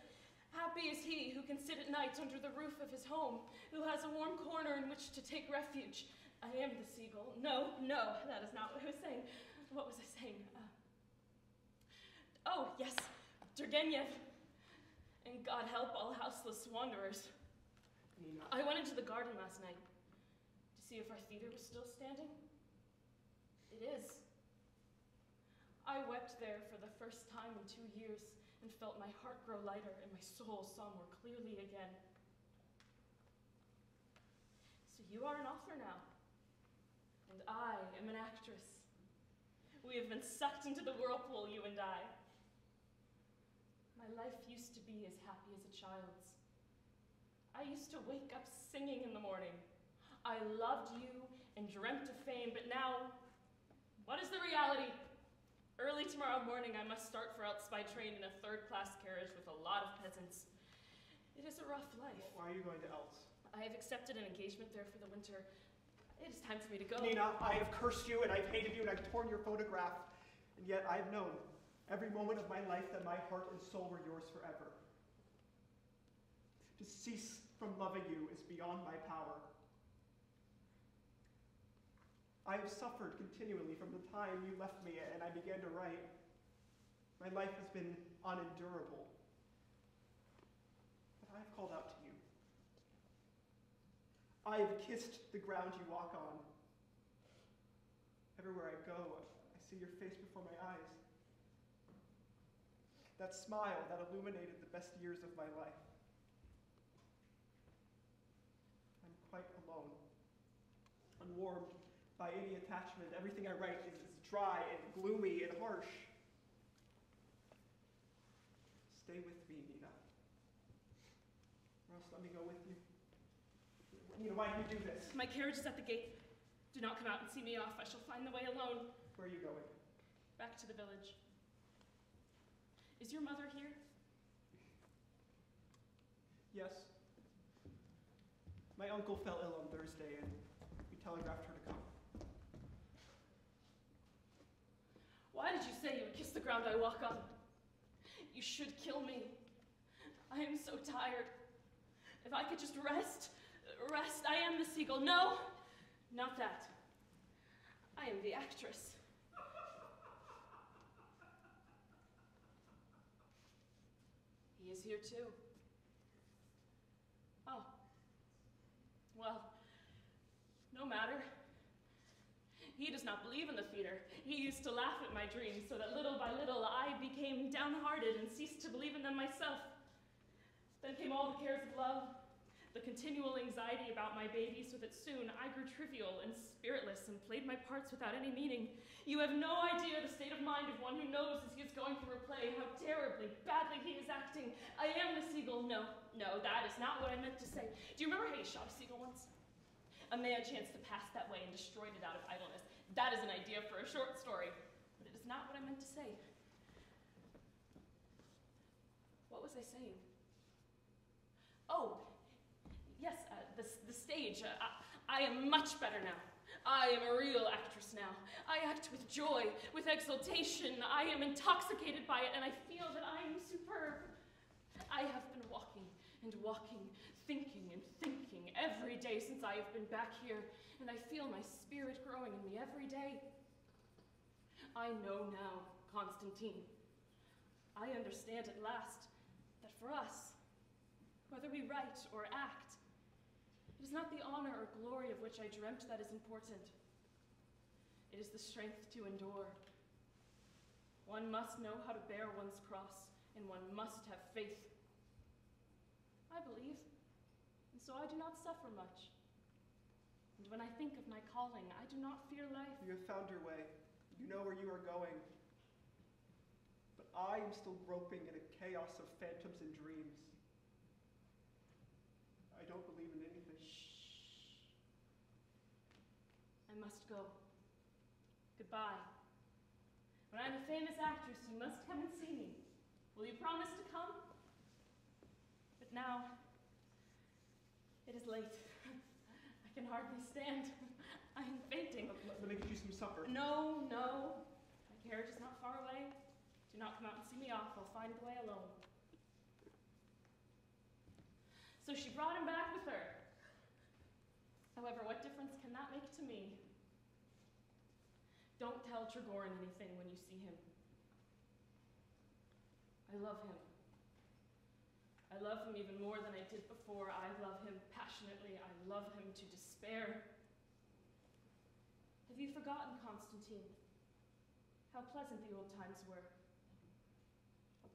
happy is he who can sit at night under the roof of his home, who has a warm corner in which to take refuge. I am the seagull. No, that is not what I was saying. What was I saying? Oh, yes, Turgenev. And God help all houseless wanderers. Nina. I went into the garden last night to see if our theater was still standing. It is. I wept there for the first time in 2 years and felt my heart grow lighter and my soul saw more clearly again. So you are an author now, and I am an actress. We have been sucked into the whirlpool, you and I. My life used to be as happy as a child's. I used to wake up singing in the morning. I loved you and dreamt of fame, but now, what is the reality? Early tomorrow morning, I must start for Eltz by train in a third-class carriage with a lot of peasants. It is a rough life. Why are you going to Eltz? I have accepted an engagement there for the winter. It is time for me to go. Nina, I have cursed you and I've hated you and I've torn your photograph. And yet I have known every moment of my life that my heart and soul were yours forever. To cease from loving you is beyond my power. I have suffered continually from the time you left me and I began to write. My life has been unendurable. But I have called out to you. I have kissed the ground you walk on. Everywhere I go, I see your face before my eyes. That smile that illuminated the best years of my life. I'm quite alone, unwarmed by any attachment. Everything I write is dry and gloomy and harsh. Stay with me, Nina. Or else let me go with you. Nina, why do you do this? My carriage is at the gate. Do not come out and see me off. I shall find the way alone. Where are you going? Back to the village. Is your mother here? Yes. My uncle fell ill on Thursday and we telegraphed her to come. Why did you say you would kiss the ground I walk on? You should kill me. I am so tired. If I could just rest. I am the seagull. No, not that. I am the actress. He is here too. Oh. Well, no matter. He does not believe in the theater. He used to laugh at my dreams so that little by little I became downhearted and ceased to believe in them myself. Then came all the cares of love, the continual anxiety about my baby, so that soon I grew trivial and spiritless and played my parts without any meaning. You have no idea the state of mind of one who knows as he is going through a play how terribly, badly he is acting. I am the Seagull. No, that is not what I meant to say. Do you remember how you shot a seagull once? A man chanced to pass that way and destroyed it out of idleness. That is an idea for a short story, but it is not what I meant to say. What was I saying? Oh, yes, the stage. I am much better now. I am a real actress now. I act with joy, with exultation. I am intoxicated by it, and I feel that I am superb. I have been walking and walking, thinking and thinking every day since I have been back here, and I feel my spirit growing in me every day. I know now, Constantine. I understand at last that for us, whether we write or act, it is not the honor or glory of which I dreamt that is important. It is the strength to endure. One must know how to bear one's cross, and one must have faith. I believe, and so I do not suffer much. And when I think of my calling, I do not fear life. You have found your way. You know where you are going. But I am still groping in a chaos of phantoms and dreams. I don't believe in anything. Shh. I must go. Goodbye. When I'm a famous actress, you must come and see me. Will you promise to come? But now, it is late. I can hardly stand. I am fainting. Let me get you some supper. No. My carriage is not far away. Do not come out and see me off. I'll find the way alone. So she brought him back with her. However, what difference can that make to me? Don't tell Trigorin anything when you see him. I love him. I love him even more than I did before. I love him passionately. I love him to despair. Have you forgotten, Constantine, how pleasant the old times were?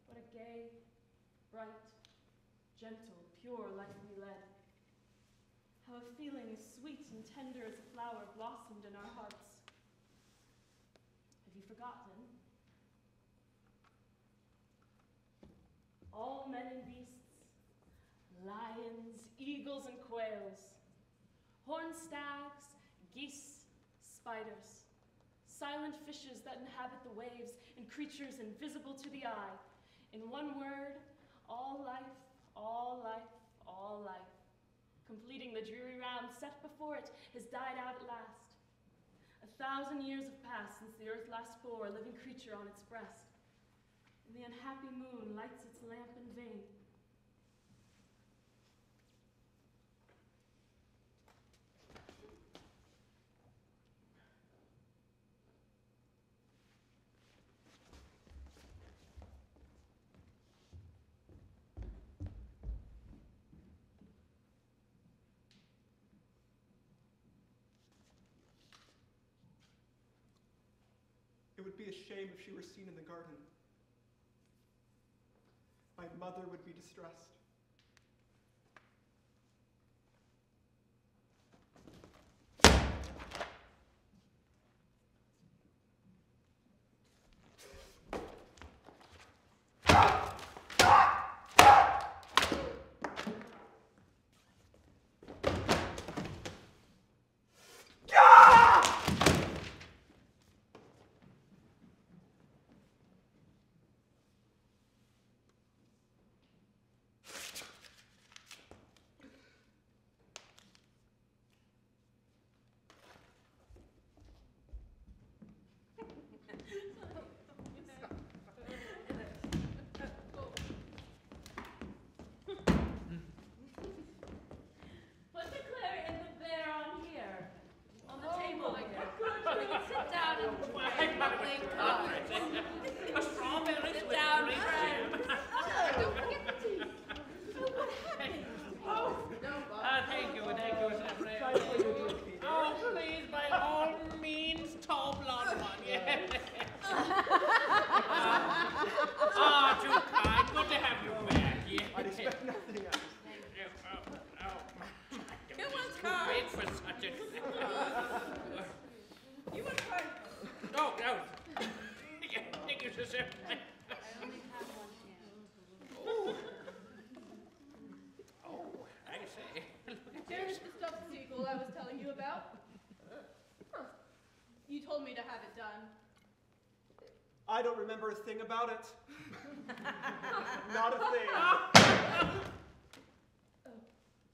What a gay, bright, gentle, pure life we led. How a feeling as sweet and tender as a flower blossomed in our hearts. Have you forgotten? All men and beasts, lions, eagles and quails, horned stags, geese, spiders, silent fishes that inhabit the waves, and creatures invisible to the eye. In one word, all life, all life, all life, completing the dreary round set before it, has died out at last. 1,000 years have passed since the earth last bore a living creature on its breast, and the unhappy moon lights its lamp in vain. It would be a shame if she were seen in the garden. My mother would be distressed. told me to have it done. I don't remember a thing about it. Not a thing.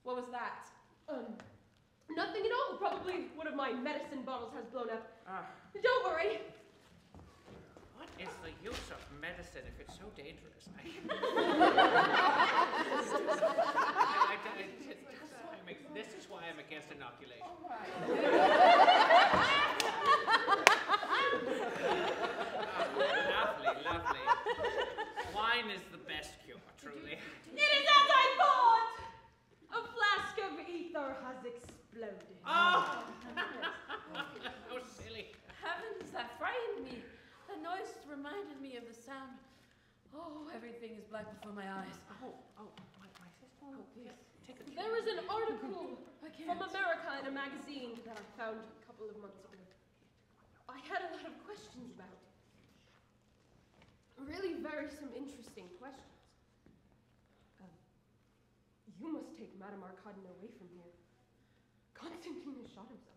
What was that? Nothing at all. Probably one of my medicine bottles has blown up. Don't worry. What is the use of medicine if it's so dangerous? This is why I'm against inoculation. All right. Lovely. Wine is the best cure, truly. It is as I thought! A flask of ether has exploded. Oh! How silly. Heavens, that frightened me. The noise reminded me of the sound. Oh, everything is black before my eyes. My sister. Yes. There is an article from America in a magazine that I found a couple of months ago. I had a lot of questions about it. Really some interesting questions. You must take Madame Arkadina away from here. Constantine has shot himself.